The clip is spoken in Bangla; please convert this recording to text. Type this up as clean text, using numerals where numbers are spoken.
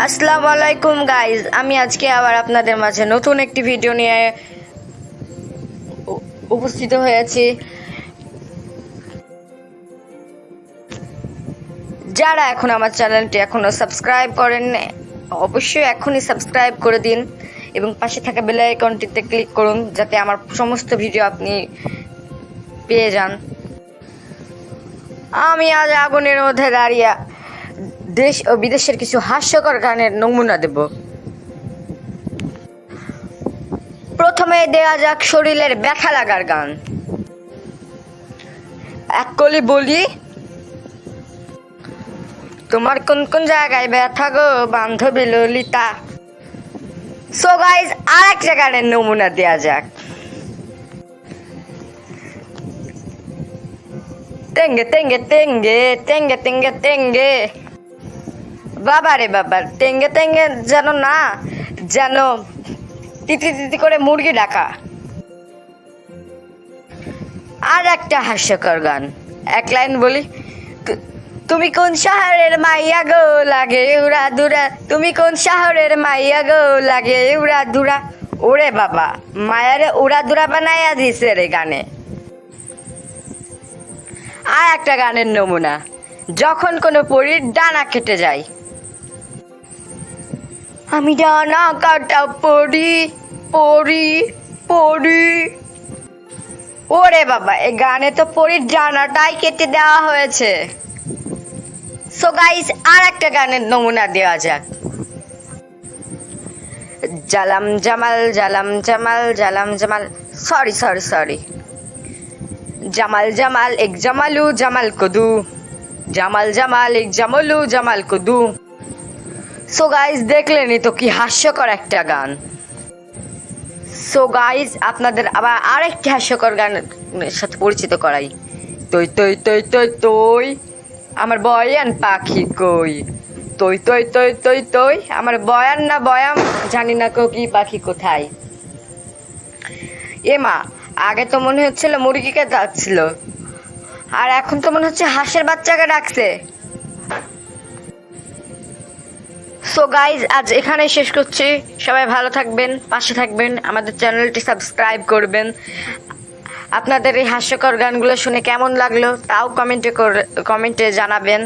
আসসালামু আলাইকুম গাইজ, আমি আজকে আবার আপনাদের মাঝে নতুন একটি ভিডিও নিয়ে উপস্থিত হয়েছি। যারা এখন আমার চ্যানেলটি এখনো সাবস্ক্রাইব করেন অবশ্যই এখনই সাবস্ক্রাইব করে দিন এবং পাশে থাকা বেল আইকনটিতে ক্লিক করুন যাতে আমার সমস্ত ভিডিও আপনি পেয়ে যান। আমি আজ আগুনের মধ্যে দাঁড়িয়ে দেশ ও বিদেশের কিছু হাস্যকর গানের নমুনা দেব। প্রথমে দেয়া যাক শরীরের ব্যথা লাগার গান। এক কলি বলি, তোমার কোন কোন জায়গায় ব্যথা গো বান্ধবী ললিতা। সো গাইজ, আর একটা গানের নমুনা দেয়া যাক। তেঙ্গে তেঙ্গে তেঙ্গে তেঙ্গে তেঙ্গে তেঙ্গে, বাবা রে বাবা, তেঙ্গে তেঙ্গে যেন না, যেন তিতি তিতি করে মুরগি ডাকা। আর একটা হাস্যকর গান, এক লাইন বলি, তুমি কোন শহরের মাইয়া গো লাগে উড়া দুরা, তুমি কোন শহরের মাইয়া গো লাগে উড়া দুরা। ওরে বাবা, মায়ারে উড়া দুরা বানাইয়া দিছে রে গানে। আর একটা গানের নমুনা, যখন কোনো পরীর ডানা কেটে যায়। আমি ডানা কাটা পড়ি পড়ি পড়ি। ওরে বাবা, এই গানে তো পরীর ডানাটাই কেটে দেওয়া হয়েছে। সো গাইস, আর একটা গানের নমুনা দেওয়া যাক। জালাম জামাল জালাম জামাল জালাম জামাল, সরি সরি সরি, জামাল জামাল এক জামালু জামাল কদু, জামাল জামাল এক জামালু জামাল কদু। সো গাইস, দেখলেনই তো কি হাস্যকর একটা গান। সো গাইস, আপনাদের আবার আরেকটি হাস্যকর গানের সাথে পরিচিত করাই। তৈ তৈ তৈ তৈ তৈ আমার বয়ান পাখি কই, তৈ তৈ তৈ তৈ তৈ আমার বয়ান না বয়াম জানি না কো কি পাখি কোথায়। এ মা, আগে তো মনে হচ্ছিল মুরগিকে ডাকছিল, আর এখন তো মনে হচ্ছে হাঁসের বাচ্চাকে ডাকছে। সো গাইজ, আজ এখানে শেষ করছি। সবাই ভালো থাকবেন, পাশে থাকবেন, আমাদের চ্যানেলটি সাবস্ক্রাইব করবেন। আপনাদের এই হাস্যকর গানগুলো শুনে কেমন লাগলো তাও কমেন্টে জানাবেন।